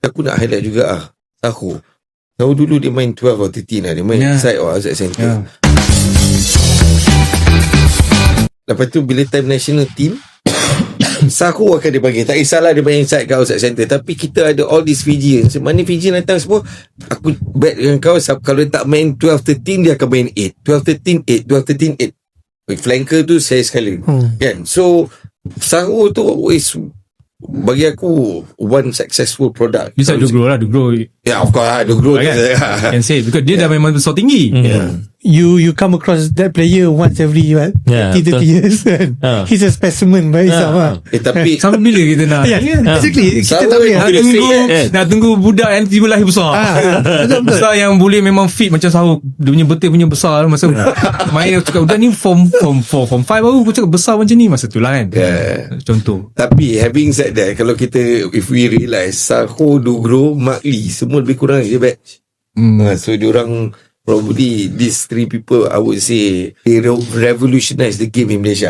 aku nak highlight juga Saho dulu dia main 12 or 13 lah. Dia main side or outside center. Lepas tu bila time national team Saho akan dipanggil. Tak kisahlah dia main inside ke outside center. Tapi kita ada all these Fijians. Mana Fijian datang semua, aku bet dengan kau, kalau dia tak main 12-13, dia akan main 8. 12-13, 8. 12-13, 8. Flanker tu saya sekali. Kan? So Saho tu always bagi aku one successful product. Bisa Dugro lah, Dugro. Yeah, of course lah, Dugro can say because dia dah memang besar tinggi. You come across that player once every 30 years kan. He's a specimen by himself tapi sampai bila kita nak exactly kita tak boleh nak tunggu budak yang tiba lahir besar. Besar yang boleh memang fit macam Saho. Dia punya betul punya besar masa main aku cakap budak ni form 4 form 5 baru aku cakap besar macam ni masa tu lah kan. Contoh. Tapi having said that, kalau kita if we realise Saho, Dugro, Mark Lee semua lebih kurang je batch. So diorang probably these three people I would say they revolutionize the game in Malaysia.